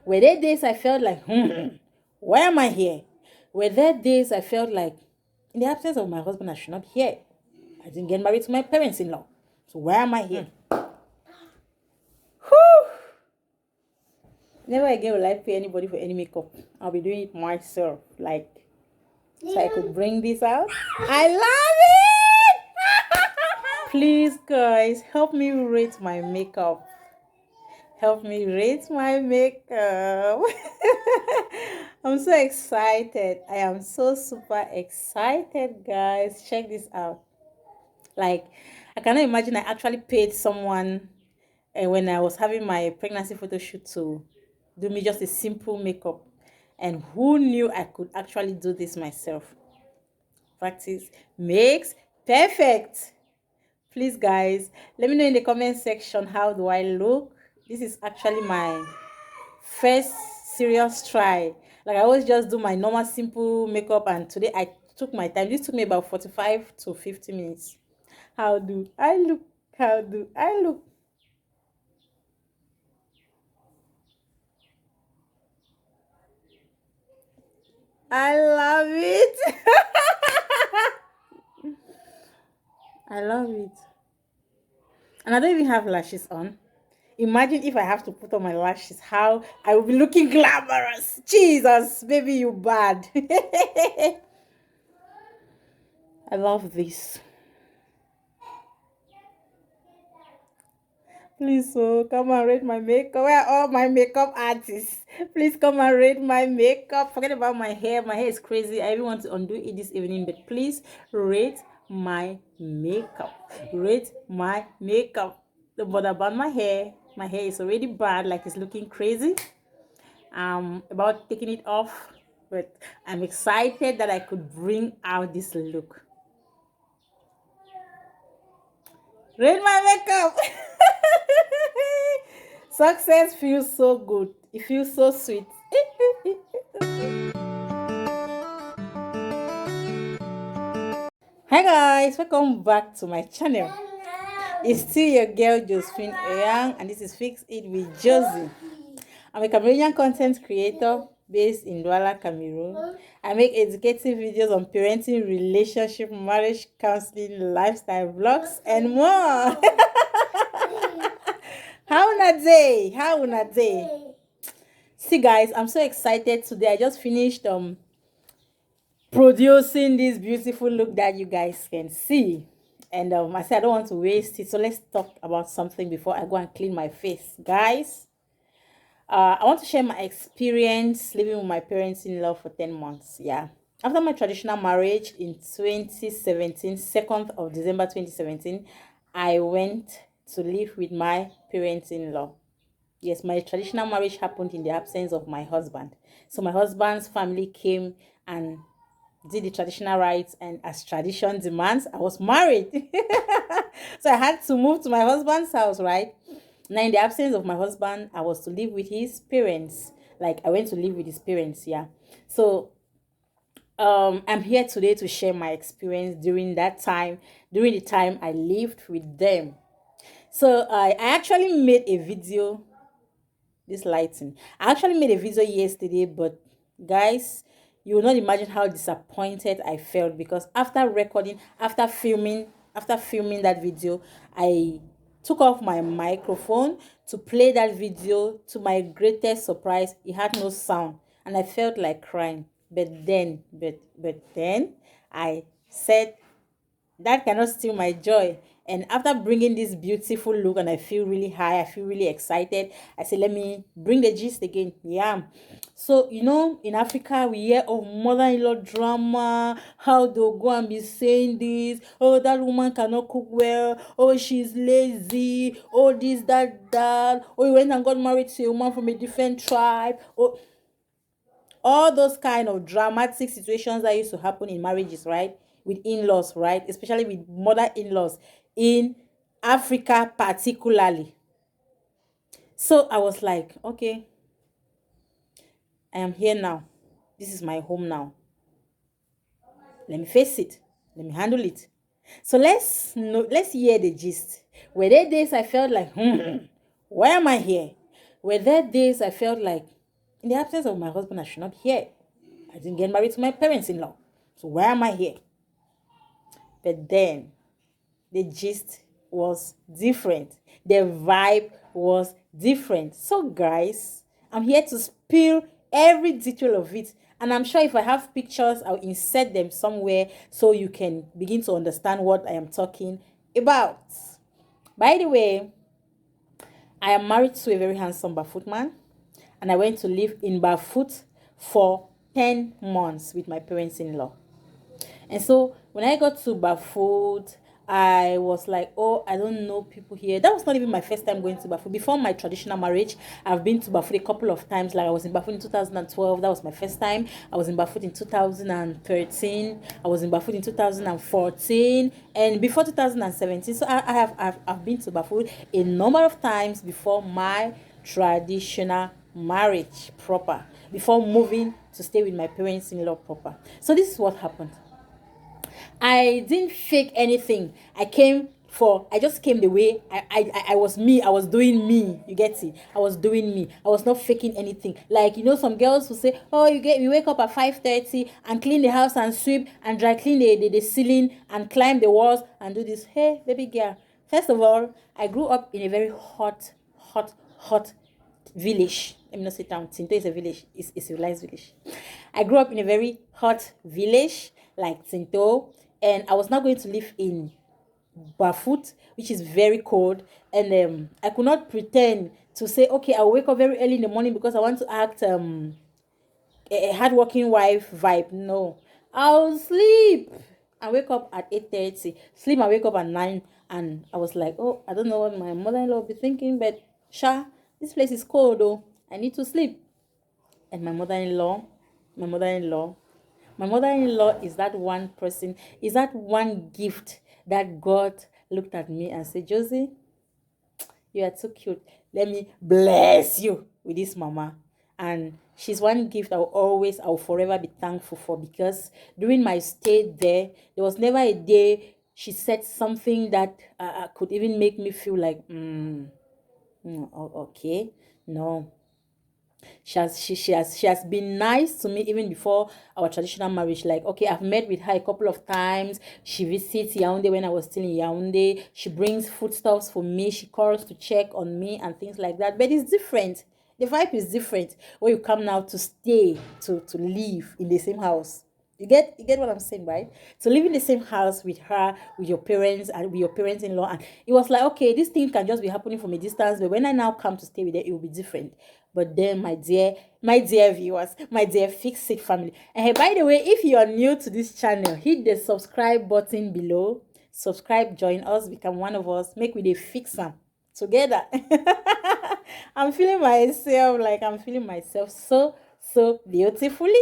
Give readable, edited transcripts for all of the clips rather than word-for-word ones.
Were there days I felt like, why am I here? Were there days I felt like, in the absence of my husband, I should not be here. I didn't get married to my parents-in-law. So why am I here? Whew. Never again will I pay anybody for any makeup. I'll be doing it myself. Like, so I could bring this out. I love it! Please, guys, help me rate my makeup. Help me rate my makeup. I'm so excited. I am so super excited, guys. Check this out. Like, I cannot imagine I actually paid someone when I was having my pregnancy photo shoot to do me just a simple makeup. And who knew I could actually do this myself? Practice makes perfect. Please, guys, let me know in the comment section, how do I look? This is actually my first serious try. Like, I always just do my normal simple makeup, and today I took my time. This took me about 45 to 50 minutes. How do I look? How do I look? I love it. I love it. And I don't even have lashes on. Imagine if I have to put on my lashes, how I will be looking glamorous. Jesus, baby, you bad. I love this. Please, so come and rate my makeup. Where are all my makeup artists? Please come and rate my makeup. Forget about my hair. My hair is crazy. I even want to undo it this evening, but please rate my makeup. Rate my makeup. Don't bother about my hair. My hair is already bad, like it's looking crazy. I'm about taking it off, but I'm excited that I could bring out this look. Rate my makeup. Success feels so good. It feels so sweet. Hi guys, welcome back to my channel. It's still your girl Josephine Eyang, and this is Fix It with Josie. I'm a Cameroonian content creator based in Douala, Cameroon. I make educative videos on parenting, relationship, marriage, counseling, lifestyle vlogs, and more. How una day? How una day? See guys, I'm so excited today. I just finished producing this beautiful look that you guys can see. And I said I don't want to waste it. So let's talk about something before I go and clean my face. Guys, I want to share my experience living with my parents-in-law for 10 months. Yeah. After my traditional marriage in 2017, 2nd of December 2017, I went to live with my parents-in-law. Yes, my traditional marriage happened in the absence of my husband. So my husband's family came and did the traditional rites, and as tradition demands, I was married. So I had to move to my husband's house, right? Now, in the absence of my husband, I was to live with his parents. Like, I went to live with his parents, yeah. So I'm here today to share my experience during that time, during the time I lived with them. So I actually made a video. This lighting, I actually made a video yesterday, but guys, you will not imagine how disappointed I felt, because after recording, after filming that video, I took off my microphone to play that video. To my greatest surprise, it had no sound, and I felt like crying. But then I said, that cannot steal my joy. And after bringing this beautiful look, and I feel really high, I feel really excited, I said, let me bring the gist again. Yeah. So, in Africa, we hear of mother-in-law drama, how they'll go and be saying this, oh, that woman cannot cook well, oh, she's lazy, oh, this, that, oh, he went and got married to a woman from a different tribe, oh, all those kind of dramatic situations that used to happen in marriages, right? With in-laws, right? Especially with mother-in-laws in Africa particularly. So I was like, okay, I am here now. This is my home now. Let me face it. Let me handle it. So let's hear the gist. Were there days I felt like, why am I here? Were there days I felt like, In the absence of my husband, I should not be here. I didn't get married to my parents-in-law. So why am I here? But then the gist was different. The vibe was different. So, guys, I'm here to spill every detail of it. And I'm sure if I have pictures, I'll insert them somewhere so you can begin to understand what I am talking about. By the way, I am married to a very handsome barefoot man, and I went to live in barefoot for 10 months with my parents-in-law. And so when I got to Bafood, I was like, oh, I don't know people here. That was not even my first time going to Bafood. Before my traditional marriage, I've been to Bafood a couple of times. Like I was in Bafood in 2012. That was my first time. I was in Bafood in 2013. I was in Bafood in 2014. And before 2017. So I've been to Bafood a number of times before my traditional marriage proper. Before moving to stay with my parents-in-law proper. So this is what happened. I didn't fake anything. I just came the way I was me. I was doing me. You get it? I was doing me. I was not faking anything. Like, some girls who say, oh, you wake up at 5:30 and clean the house and sweep and dry clean the ceiling and climb the walls and do this. Hey, baby girl. First of all, I grew up in a very hot village. Let me not say town. Tinto is a village. It's a civilized village. I grew up in a very hot village like Tinto, and I was not going to live in Barefoot, which is very cold. And I could not pretend to say, okay, I'll wake up very early in the morning because I want to act a hardworking wife vibe. No, I'll sleep and wake up at 8:30. Sleep and wake up at 9. And I was like, oh, I don't know what my mother-in-law will be thinking, but Sha, this place is cold though. I need to sleep. And my mother-in-law, my mother-in-law is that one person, is that one gift that God looked at me and said, Josie, you are too cute. Let me bless you with this mama. And she's one gift I'll forever be thankful for, because during my stay there was never a day she said something that could even make me feel like, okay, no. She has been nice to me even before our traditional marriage. Like, okay, I've met with her a couple of times. She visits Yaoundé when I was still in Yaoundé. She brings foodstuffs for me. She calls to check on me and things like that. But it's different. The vibe is different when you come now to stay, to live in the same house. You get what I'm saying, right? To live in the same house with her, with your parents, and with your parents-in-law, and it was like, okay, this thing can just be happening from a distance, but when I now come to stay with them, it will be different. But then, my dear viewers, my dear Fix It family, and hey, by the way, if you are new to this channel, hit the subscribe button below. Subscribe, join us, become one of us. Make we dey fix them together. I'm feeling myself so beautifully.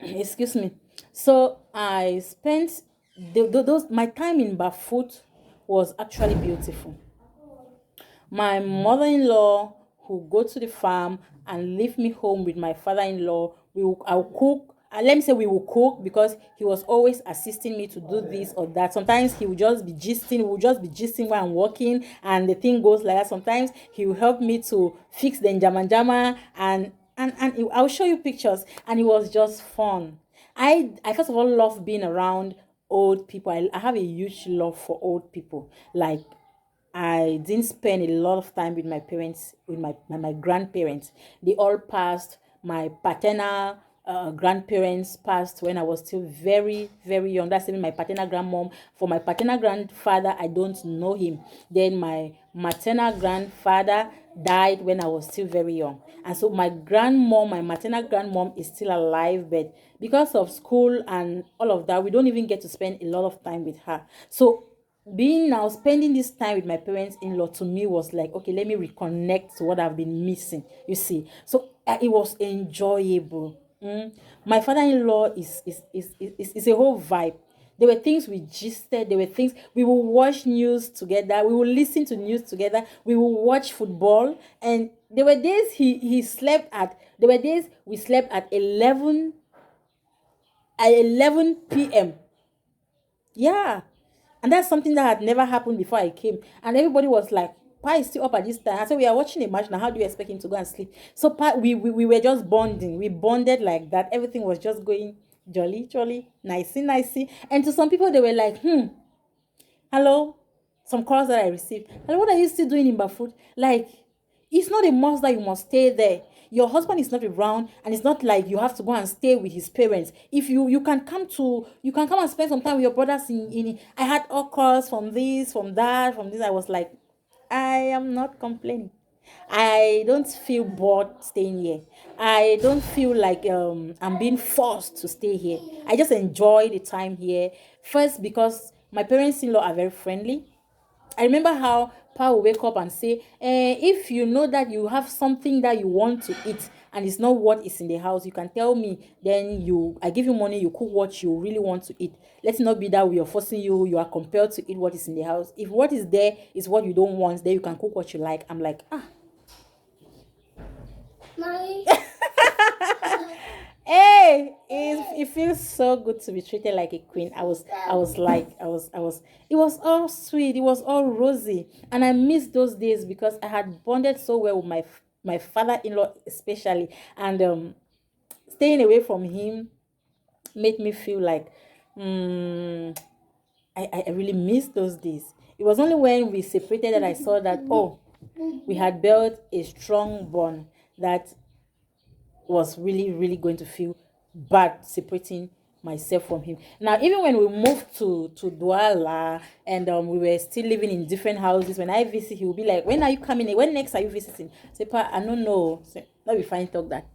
Excuse me. So I spent those my time in Bafoot was actually beautiful. My mother-in-law who go to the farm and leave me home with my father-in-law. I'll cook. Let me say we will cook, because he was always assisting me to do this or that. Sometimes he would just be gisting. We would just be gisting while I'm working, and the thing goes like that. Sometimes he will help me to fix the njama, I'll show you pictures, and it was just fun. I first of all love being around old people. I have a huge love for old people. Like, I didn't spend a lot of time with my parents, with my grandparents. They all passed. My paternal grandparents passed when I was still very, very young. That's even my paternal grandmom. For my paternal grandfather, I don't know him. Then my maternal grandfather died when I was still very young. And so my grandmom, my maternal grandmom, is still alive, but because of school and all of that, we don't even get to spend a lot of time with her. So spending this time with my parents-in-law, to me was like, okay, let me reconnect to what I've been missing, you see. So it was enjoyable. My father-in-law is a whole vibe. There were things we gisted. There were things we will watch news together. We will listen to news together. We will watch football. And there were days he slept at. There were days we slept at 11 p.m. Yeah. And that's something that had never happened before I came. And everybody was like, Pa is still up at this time. I said, we are watching a match now. How do you expect him to go and sleep? So Pa, we were just bonding. We bonded like that. Everything was just going jolly, jolly, nicey, nicey. And to some people, they were like, hello, some calls that I received. And what are you still doing in Bafut? Like, it's not a must that you must stay there. Your husband is not around, and it's not like you have to go and stay with his parents. If you can come to, you can come and spend some time with your brothers in. I had all calls from this, from that, from this. I was like, I am not complaining. I don't feel bored staying here. I don't feel like I'm being forced to stay here. I just enjoy the time here. First, because my parents-in-law are very friendly. I remember how Pa will wake up and say, if you know that you have something that you want to eat and it's not what is in the house, you can tell me. Then I give you money, you cook what you really want to eat. Let it not be that we are forcing you, you are compelled to eat what is in the house. If what is there is what you don't want, then you can cook what you like. I'm like, Mommy. Hey, it feels so good to be treated like a queen. It was all sweet, it was all rosy, and I miss those days because I had bonded so well with my father-in-law especially, and staying away from him made me feel like I really miss those days. It was only when we separated that I saw that, we had built a strong bond that was really, really going to feel bad separating myself from him. Now, even when we moved to Douala and we were still living in different houses, when I visit, he will be like, "When are you coming in? When next are you visiting?" I say, "Pa, I don't know." So, let me fine talk that.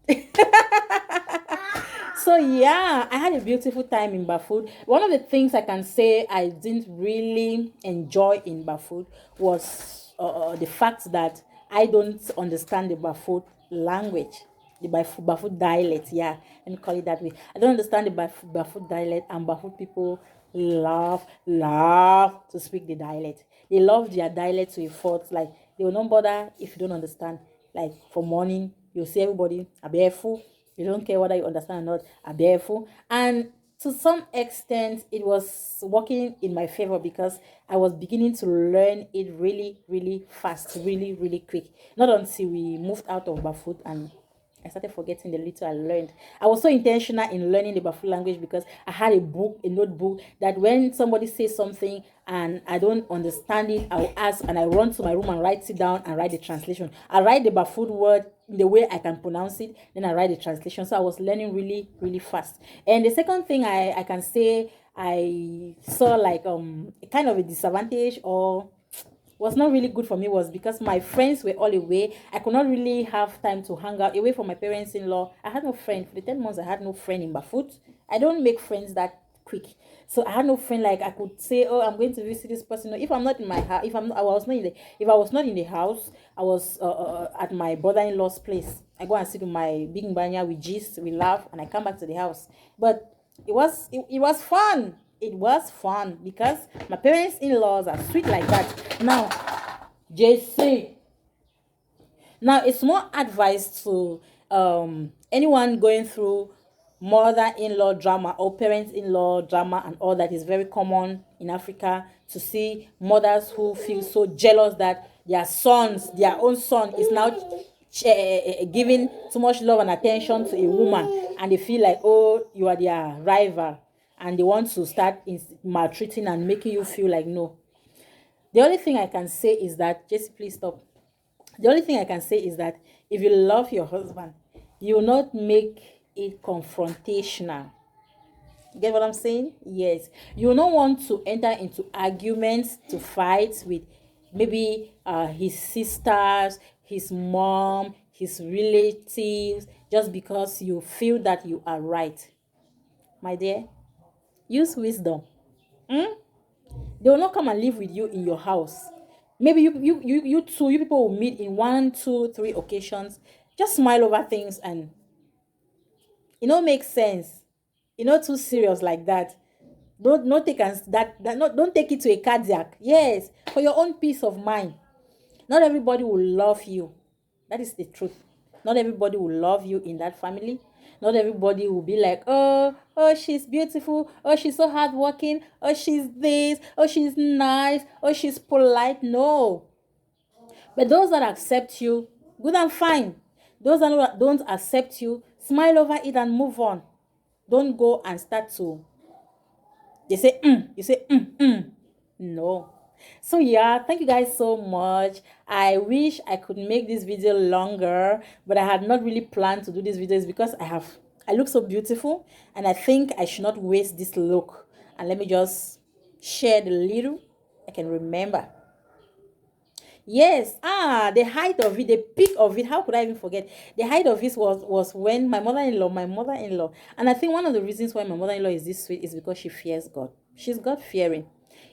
So yeah, I had a beautiful time in Bafut. One of the things I can say I didn't really enjoy in Bafut was the fact that I don't understand the Bafut language, the Bafut dialect. Yeah, let me call it that way. I don't understand the Bafut dialect, and Bafut people love to speak the dialect. They love their dialect to a fault. Like, they will not bother if you don't understand. Like, for morning, you'll see everybody abefu. You don't care whether you understand or not, abefu. And to some extent, it was working in my favor because I was beginning to learn it really, really fast, really, really quick. Not until we moved out of Bafut and I started forgetting the little I learned. I was so intentional in learning the Bafut language because I had a notebook that when somebody says something and I don't understand it, I'll ask and I run to my room and write it down and write the translation. I write the Bafut word in the way I can pronounce it, then I write the translation. So I was learning really, really fast. And the second thing I can say I saw like kind of a disadvantage or was not really good for me was because my friends were all away. I could not really have time to hang out away from my parents-in-law. I had no friend. For the 10 months, I had no friend in Bafut. I don't make friends that quick. So I had no friend like I could say, oh, I'm going to visit this person. No, if I'm not in my house, if I was not in the house, I was at my brother-in-law's place. I go and sit with my big banya, we gist, we laugh, and I come back to the house. But it was fun. It was fun because my parents-in-laws are sweet like that. Now, JC. Now it's more advice to anyone going through mother-in-law drama or parents-in-law drama and all that is very common in Africa to see mothers who feel so jealous that their own son is now giving too much love and attention to a woman, and they feel like, oh, you are their rival, and they want to start maltreating and making you feel like no. The only thing I can say is that, just please stop. The only thing I can say is that if you love your husband, you will not make it confrontational. Get what I'm saying? Yes. You will not want to enter into arguments, to fight with maybe his sisters, his mom, his relatives, just because you feel that you are right. My dear, use wisdom. They will not come and live with you in your house. Maybe you people will meet in one, two, three occasions. Just smile over things and make sense. Too serious like that. Don't take us that not don't take it to a cardiac. Yes, for your own peace of mind. Not everybody will love you. That is the truth. Not everybody will love you in that family. Not everybody will be like, oh, she's beautiful. Oh, she's so hardworking. Oh, she's this. Oh, she's nice. Oh, she's polite. No. But those that accept you, good and fine. Those that don't accept you, smile over it and move on. Don't go and start to, they say, you say, no. So yeah, thank you guys so much. I wish I could make this video longer, but I had not really planned to do these videos because I look so beautiful, and I think I should not waste this look. And let me just share the little I can remember. Yes, the height of it, the peak of it. How could I even forget? The height of it was when my mother-in-law, and I think one of the reasons why my mother-in-law is this sweet is because she fears God. She's God fearing.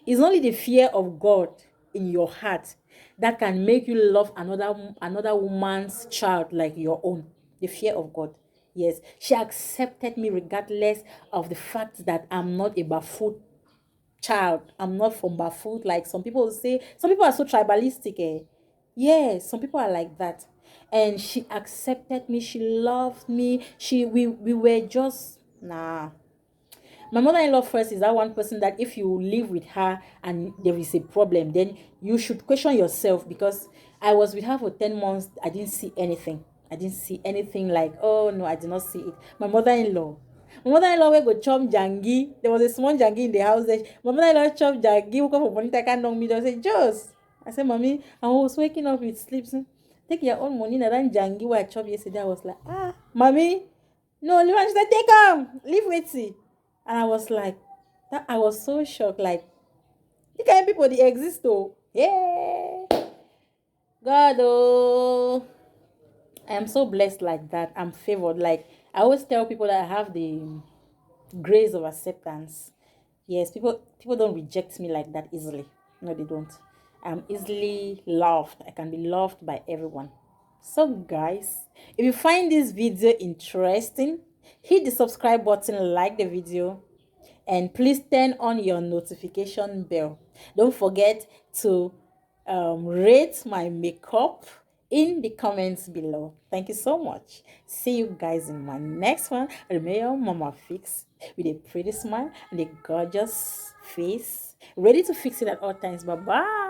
It's only the fear of God in your heart that can make you love another woman's child like your own. The fear of God. Yes, she accepted me regardless of the fact that I'm not a buffoon child. I'm not from Bafut. Like some people say, some people are so tribalistic. Yeah, some people are like that. And she accepted me. She loved me. We were just nah. My mother-in-law first is that one person that if you live with her and there is a problem, then you should question yourself, because I was with her for 10 months. I didn't see anything. I didn't see anything like, oh no, I did not see it. My mother-in-law will go chop jangi. There was a small jangi in the house there. My mother-in-law chop jangi. Woke up for morning, I can't knock me. I said, Just. I said, Mommy, I was waking up with sleep. So, take your own money. And then jangi what I chopped yesterday. I was like, Mommy, no, leave. She said, take them. Leave with it. And I was like, that I was so shocked. Like, the kind of people they exist though. Yeah. God, oh, I am so blessed like that. I'm favored. Like, I always tell people that I have the grace of acceptance. Yes, people don't reject me like that easily. No, they don't. I'm easily loved. I can be loved by everyone. So guys, if you find this video interesting, hit the subscribe button, like the video, and please turn on your notification bell. Don't forget to rate my makeup in the comments below. Thank you so much. See you guys in my next one. Remember your mama fix with a pretty smile and a gorgeous face, ready to fix it at all times. Bye bye.